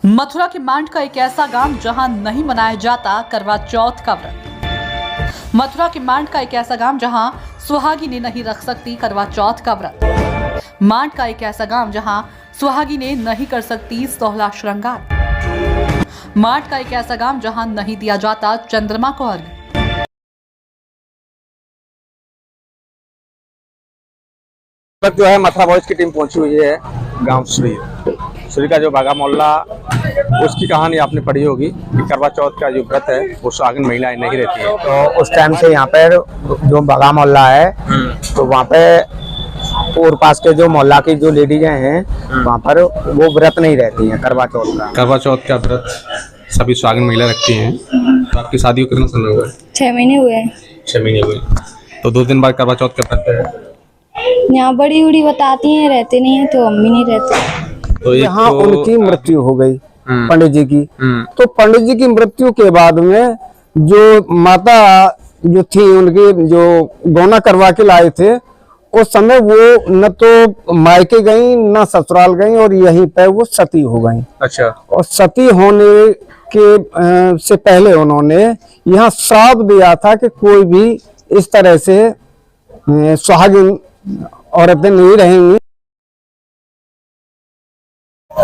मथुरा के मांड का एक ऐसा गांव जहां नहीं मनाया जाता करवा चौथ का व्रत। मथुरा के मांड का एक ऐसा गांव जहां सुहागिने नहीं रख सकती करवा चौथ का व्रत। मांड का एक ऐसा गांव जहां सुहागिने नहीं कर सकती 16 श्रृंगार। मांड का एक ऐसा गांव जहां नहीं दिया जाता चंद्रमा को अर्घ्य। जो है मथुरा बॉयज की टीम पहुंची हुई है गांव सुरी का जो बागा मोहल्ला, उसकी कहानी आपने पढ़ी होगी कि करवा चौथ का जो व्रत है वो सुहागिन महिलाएं नहीं रहती है। तो उस टाइम से यहाँ पर जो बागा मोहल्ला है तो वहाँ पे और पास के जो मोहल्ला की जो लेडीज हैं वहाँ पर वो व्रत नहीं रहती हैं करवा चौथ का। करवा चौथ का व्रत सभी सुहागिन महिला रखती हैं। तो आपकी शादी को कितना समय हुआ? 6 महीने हुए। 6 महीने हुए। तो 2 दिन बाद करवा चौथ का व्रत है। यहाँ बड़ी उड़ी बताती हैं, रहते नहीं है तो हम भी नहीं रहते। तो यहाँ तो उनकी मृत्यु हो गई पंडित जी की। तो पंडित जी की मृत्यु के बाद में जो माता जो थी उनकी जो गौना करवा के लाए थे, उस समय वो न तो मायके गई न ससुराल गई और यहीं पे वो सती हो गई। अच्छा। और सती होने के से पहले उन्होंने यहाँ श्राप दिया था कि कोई भी इस तरह से सुहागिन औरतें नहीं रहेंगी।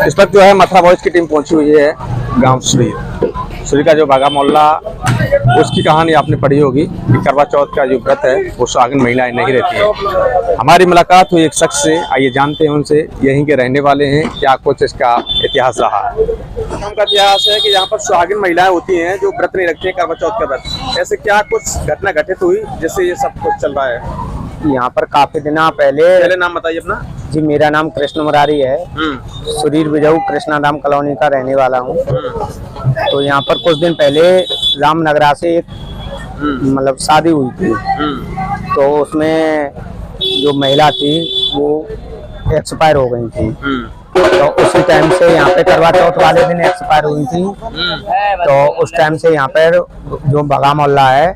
इस वक्त जो है मथुरा बॉयज की टीम पहुंची हुई है गांव सुरी का जो बागा मोहल्ला, उसकी कहानी आपने पढ़ी होगी कि करवा चौथ का जो व्रत है वो सुहागिन महिलाएं नहीं रहती है। हमारी मुलाकात हुई एक शख्स से, आइए जानते हैं उनसे, यहीं के रहने वाले हैं, क्या कुछ इसका इतिहास रहा है। का इतिहास है कि यहाँ पर सुहागिन महिलाएं होती हैं जो व्रत नहीं रखती है करवा चौथ का व्रत। ऐसे क्या कुछ घटना घटित हुई जिससे ये सब कुछ चल रहा है? यहाँ पर काफी दिन पहले नाम बताइए अपना। जी, मेरा नाम कृष्ण मुरारी है। सुरीर बिजाऊ कृष्णा धाम कॉलोनी का रहने वाला हूँ। तो यहाँ पर कुछ दिन पहले रामनगरा से एक मतलब शादी हुई थी। तो उसमें जो महिला थी वो एक्सपायर हो गई थी। तो उसी टाइम से यहाँ पे करवा चौथ वाले दिन एक्सपायर हुई थी। तो उस टाइम से यहाँ पर जो बागा मोहल्ला है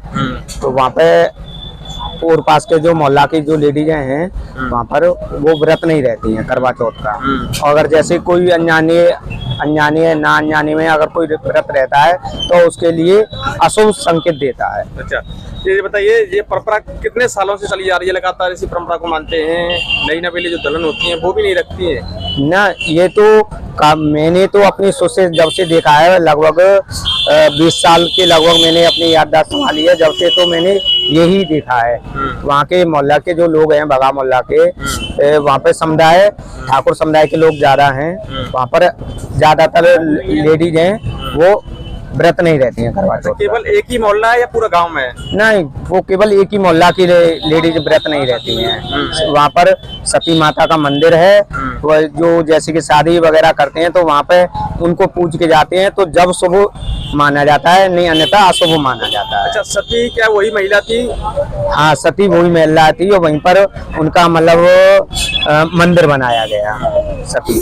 तो वहाँ पे और पास के जो मोहल्ला की जो लेडीज हैं वहाँ पर वो व्रत नहीं रहती हैं करवा चौथ का। अगर जैसे कोई अनजाने ना अनजाने में अगर कोई व्रत रहता है तो उसके लिए अशुभ संकेत देता है। अच्छा, ये बताइए, ये परंपरा कितने सालों से चली आ रही है? लगातार इसी परंपरा को मानते हैं? नई नवेली जो दुल्हन होती हैं वो भी नहीं रखती है ना? ये तो मैंने तो अपनी सोच से जब से देखा है, लगभग 20 साल के लगभग मैंने अपनी याददाश्त संभाली है। जब से तो मैंने यही देखा है। वहाँ के मोहल्ला के जो लोग हैं बागा मोहल्ला के, वहाँ पे समुदाय ठाकुर समुदाय के लोग ज्यादा हैं। वहाँ पर ज्यादातर लेडीज हैं वो व्रत नहीं रहती हैं करवा चौथ। केवल एक ही मोहल्ला है या पूरा गांव में? नहीं, वो केवल एक ही मोहल्ला की लेडीज व्रत नहीं रहती हैं। वहाँ पर सती माता का मंदिर है। वो जो जैसे कि शादी वगैरह करते हैं तो वहाँ पे उनको पूज के जाते हैं, तो जब शुभ माना जाता है, नहीं अन्यथा अशुभ माना जाता है। अच्छा, सती क्या वही महिला थी? हाँ, सती वही महिला थी और वहीं पर उनका मतलब मंदिर बनाया गया सती।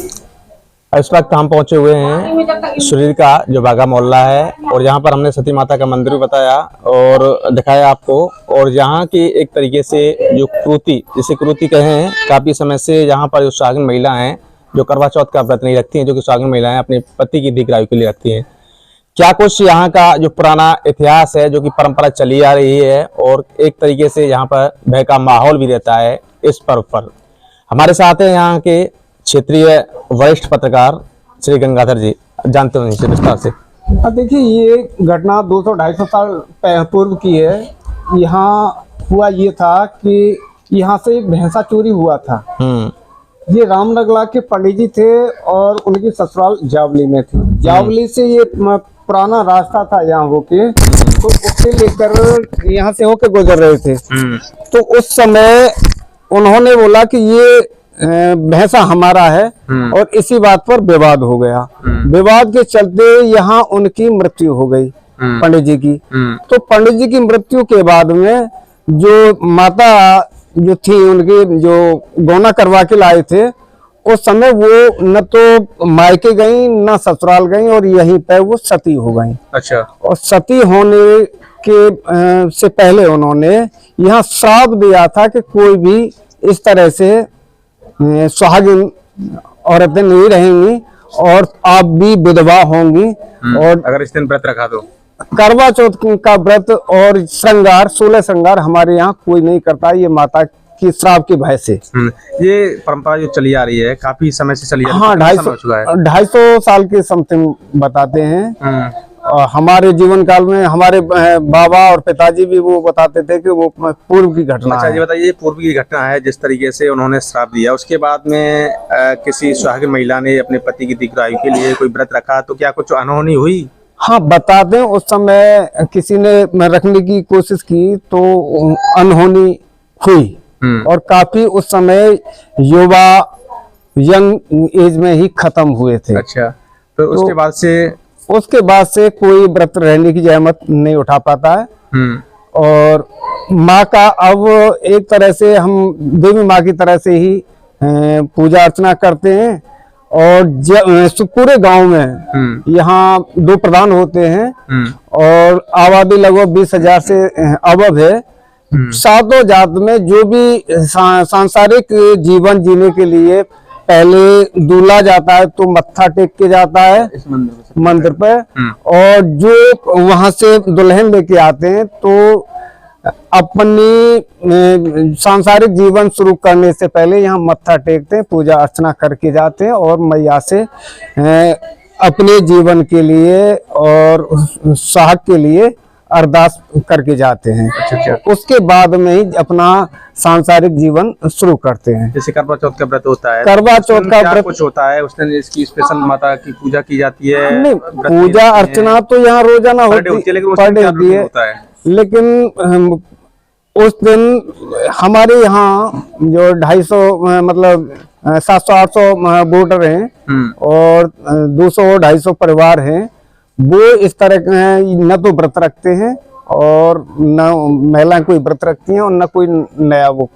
इस वक्त हम पहुंचे हुए हैं सुरीर का जो बागा मोहल्ला है और यहाँ पर हमने सती माता का मंदिर भी बताया और दिखाया आपको। और यहाँ की एक तरीके से जो क्रूति, जिसे क्रूति कहें, काफी समय से यहाँ पर जो सुहागिन महिला हैं जो करवा चौथ का व्रत नहीं रखती हैं, जो कि सुहागिन महिलाएं अपने पति की दीर्घायु के लिए रखती हैं। क्या कुछ यहाँ का जो पुराना इतिहास है, जो कि परंपरा चली आ रही है, और एक तरीके से यहाँ पर भय का माहौल भी रहता है इस पर्व पर। हमारे साथ है यहाँ के क्षेत्रीय वरिष्ठ पत्रकार श्री गंगाधर जी, जानते हो इनसे विस्तार से। देखिए, ये घटना 200-250 साल पूर्व की है। यहाँ हुआ ये था कि यहाँ से एक भैंसा चोरी हुआ था। ये रामनगरा के पंडित जी थे और उनकी ससुराल जावली में थी। जावली से ये पुराना रास्ता था यहाँ होके, तो उससे लेकर यहाँ से होके गुजर रहे थे। तो उस समय उन्होंने बोला कि ये भैंसा हमारा है और इसी बात पर विवाद हो गया। विवाद के चलते यहाँ उनकी मृत्यु हो गई पंडित जी की। तो पंडित जी की मृत्यु के बाद में जो माता जो थी उनकी जो गौना करवा के लाए थे, उस समय वो न तो मायके गई न ससुराल गई और यहीं पे वो सती हो गई। अच्छा। और सती होने के से पहले उन्होंने यहाँ श्राप दिया था कि कोई भी इस तरह से सुहागिन औरतें नहीं रहेंगी और आप भी विधवा होंगी। और अगर इस दिन व्रत रखा तो करवा चौथ का व्रत और श्रृंगार 16 श्रृंगार हमारे यहाँ कोई नहीं करता, ये माता की श्राप के भय से। ये परंपरा जो चली आ रही है काफी समय से चली आ रही है। हाँ, कितना समय हो चुका है? 250 साल के समथिंग बताते हैं। और हमारे जीवन काल में हमारे बाबा और पिताजी भी वो बताते थे कि वो पूर्व की घटना अच्छा, है। ये बताइए, पूर्व की घटना है जिस तरीके से उन्होंने श्राप दिया, उसके बाद में किसी सुहागिन महिला ने अपने पति की दीर्घायु के लिए कोई व्रत रखा तो क्या कुछ अनहोनी हुई? हाँ, बताते हैं उस समय किसी ने रखने की कोशिश की तो अनहोनी हुई। और काफी उस समय युवा यंग एज में ही खत्म हुए थे। अच्छा, तो उसके बाद से कोई व्रत रहने की जहमत नहीं उठा पाता है। और माँ का अब एक तरह से हम देवी माँ की तरह से ही पूजा अर्चना करते हैं। और पूरे गांव में यहाँ 2 प्रधान होते हैं और आबादी लगभग 20,000 से अबव है। सातों जात में जो भी सांसारिक जीवन जीने के लिए पहले दूल्हा जाता है तो मत्था टेक के जाता है इस मंदिर पे। और जो वहां से दुल्हन लेके आते हैं तो अपनी सांसारिक जीवन शुरू करने से पहले यहाँ मत्था टेकते हैं, पूजा अर्चना करके जाते हैं और मैया से अपने जीवन के लिए और सुहाग के लिए अरदास करके जाते हैं। अच्छा। उसके बाद में ही अपना सांसारिक जीवन शुरू करते हैं। जैसे करवा चौथ का व्रत होता है, करवा चौथ का व्रत कुछ होता है, उस दिन इसकी स्पेशल माता की पूजा की जाती है? नहीं, पूजा अर्चना तो यहाँ रोजाना होती है, लेकिन उस दिन हमारे यहाँ जो 250 मतलब 700-800 वोटर हैं और 200-250 परिवार हैं, वो इस तरह न तो व्रत रखते हैं और न महिलाएं कोई व्रत रखती हैं और न कोई नया वो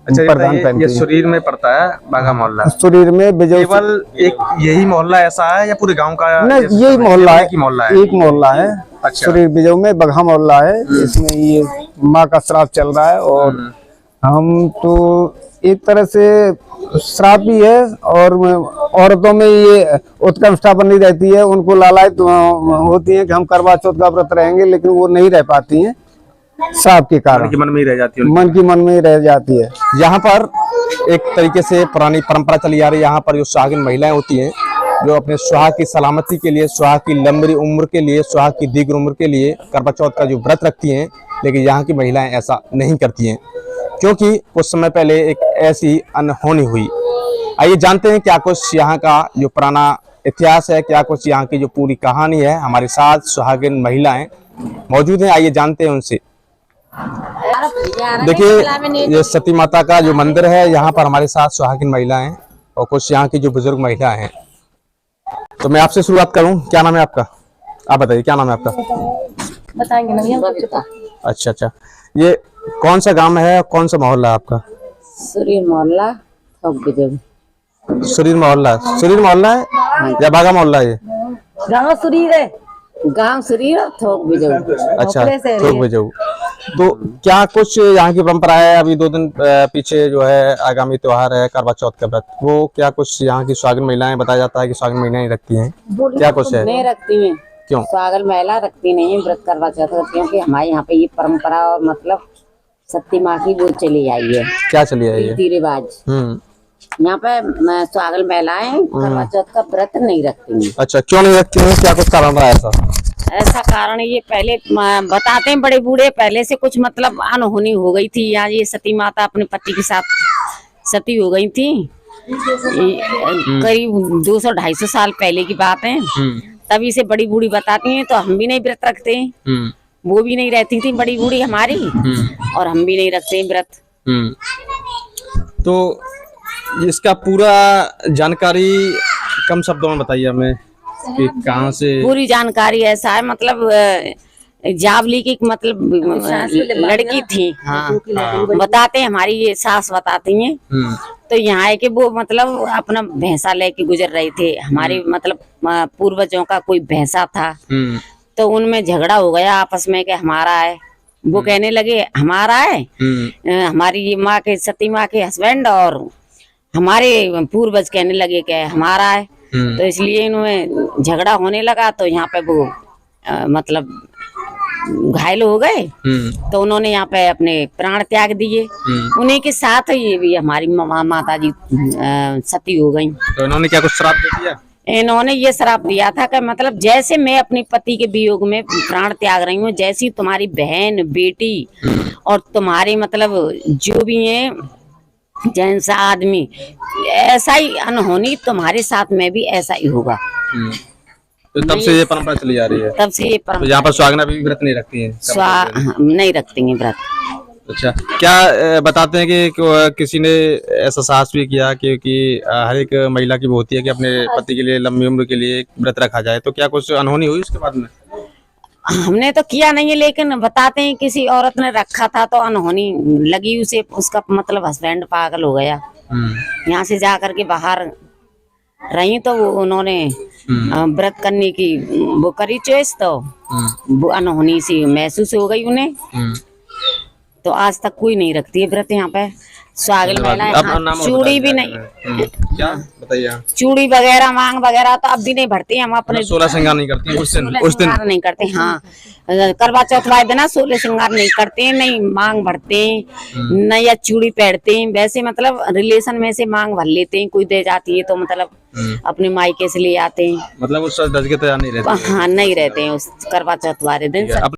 प्रधान पहनती है। शरीर में पड़ता है बाघा मोहल्ला, शरीर में केवल एक यही मोहल्ला ऐसा है या पूरे गांव का? नहीं, यही मोहल्ला है, एक मोहल्ला है। अच्छा। शरीर बिजऊ में बगहा मोहल्ला है, इसमें ये माँ का श्राप चल रहा है। और हम तो एक तरह से श्राप ही है। और औरतों में ये उत्कंठा बनी रहती है, उनको लालच होती है कि हम करवा चौथ का व्रत रहेंगे, लेकिन वो नहीं रह पाती हैं श्राप के कारण। मन में ही रह जाती है, मन की मन में ही रह जाती है। यहाँ पर एक तरीके से पुरानी परंपरा चली आ रही है। यहाँ पर जो सुहागिन महिलाएं होती हैं जो अपने सुहाग की सलामती के लिए, सुहाग की लंबी उम्र के लिए, सुहाग की दीर्घ उम्र के लिए करवा चौथ का जो व्रत रखती हैं, लेकिन यहाँ की महिलाएं ऐसा नहीं करती हैं क्योंकि कुछ समय पहले एक ऐसी अनहोनी हुई। आइए जानते हैं क्या कुछ यहाँ का जो पुराना इतिहास है, क्या कुछ यहाँ की जो पूरी कहानी है। हमारे साथ सुहागिन महिलाएं मौजूद हैं, आइए जानते हैं उनसे। देखिए, ये सती माता का जो मंदिर है, यहाँ पर हमारे साथ सुहागिन महिलाएं और कुछ यहाँ की जो बुजुर्ग महिलाएं हैं। तो मैं आपसे शुरुआत करूं, क्या नाम है आपका? आप बताइए, क्या नाम है आपका? बताएंगे ना। अच्छा, ये कौन सा गांव है, कौन सा मोहल्ला है आपका? शरीर मोहल्ला शरीर मोहल्ला है या बागा मोहल्ला है? गाँव शरीर है, गाँव शरीर थोक बिजऊ। अच्छा, थोक बिजऊ। तो क्या कुछ यहाँ की परंपरा है? अभी 2 दिन पीछे जो है आगामी त्योहार है करवा चौथ का व्रत, वो क्या कुछ यहाँ की सुहागिन महिलाएं बताया जाता है कि सुहागिन महिलाएं रखती हैं, क्या कुछ है? नहीं रखती हैं। क्यों? सुहागिन महिला रखती नहीं है व्रत करवा चौथ, क्योंकि हमारे यहाँ पे ये परंपरा और मतलब सती माँ की वो चली आई है। क्या चली आई है? रीति रिवाज। यहाँ पे सुहागिन महिलाएं करवा चौथ का व्रत नहीं रखती हैं। अच्छा, क्यों नहीं रखती हैं? क्या कुछ कारण रहा ऐसा? ऐसा कारण ये पहले बताते हैं बड़े बूढ़े, पहले से कुछ मतलब अनहोनी हो गई थी यहाँ। ये सती माता अपने पति के साथ सती हो गई थी, करीब 200-250 साल पहले की बात है। तभी से बड़ी बूढ़ी बताती हैं, तो हम भी नहीं व्रत रखते हैं। वो भी नहीं रहती थी बड़ी बूढ़ी हमारी, और हम भी नहीं रखते हैं व्रत। तो इसका पूरा जानकारी कम शब्दों में बताइए हमें कि कहाँ से? पूरी जानकारी ऐसा है, मतलब जावली की मतलब लड़की थी। हाँ, बताते हैं, हमारी ये सास बताती हैं। तो यहाँ है कि वो मतलब अपना भैंसा लेके गुजर रहे थे। हमारे मतलब पूर्वजों का कोई भैंसा था, तो उनमें झगड़ा हो गया आपस में कि हमारा है। वो कहने लगे हमारा है, हमारी ये माँ के सती माँ के हस्बैंड, और हमारे पूर्वज कहने लगे कि हमारा है। तो इसलिए इनमें झगड़ा होने लगा, तो यहाँ पे वो मतलब घायल हो गए, तो उन्होंने यहाँ पे अपने प्राण त्याग दिए। उन्हीं के साथ ये भी हमारी माता जी सती हो गई। तो इन्होंने क्या कुछ श्राप दे दिया? इन्होंने ये श्राप दिया था कि मतलब जैसे मैं अपने पति के वियोग में प्राण त्याग रही हूँ, जैसी तुम्हारी बहन बेटी और तुम्हारे मतलब जो भी है जैसा आदमी, ऐसा ही अनहोनी तुम्हारे साथ में भी ऐसा ही होगा। तो तब से ये परंपरा चली आ रही है। तब से ये तो यहाँ पर सुहागना भी व्रत नहीं रखती हैं? नहीं रखती हैं व्रत। अच्छा, क्या बताते हैं कि किसी ने ऐसा साहस भी किया क्योंकि हर एक महिला की वो होती है कि अपने पति के लिए लंबी उम्र के लिए व्रत रखा जाए, तो क्या कुछ अनहोनी हुई उसके बाद में? हमने तो किया नहीं है, लेकिन बताते हैं किसी औरत ने रखा था तो अनहोनी लगी उसे, उसका मतलब हस्बैंड पागल हो गया। यहाँ से जा करके बाहर रही तो उन्होंने व्रत करने की वो करी चॉइस, तो वो अनहोनी सी महसूस हो गई उन्हें, तो आज तक कोई नहीं रखती है व्रत यहाँ पे। स्वागल महिलाएं चूड़ी भी नहीं, क्या बताइए? चूड़ी वगैरह मांग वगैरह तो अब भी नहीं भरती हम अपने। 16 श्रृंगार नहीं करती उस दिन नहीं करते। हाँ, करवा चौथ वाले दिन 16 श्रृंगार नहीं करते, नहीं मांग भरते, न या चूड़ी पहनते। वैसे मतलब रिलेशन में से मांग भर लेते हैं, कोई दे जाती है तो मतलब अपने मायके से ले आते हैं। मतलब उस दस के तैयार नहीं रहते? हाँ, नहीं रहते हैं उस करवा चौथ वाले दिन।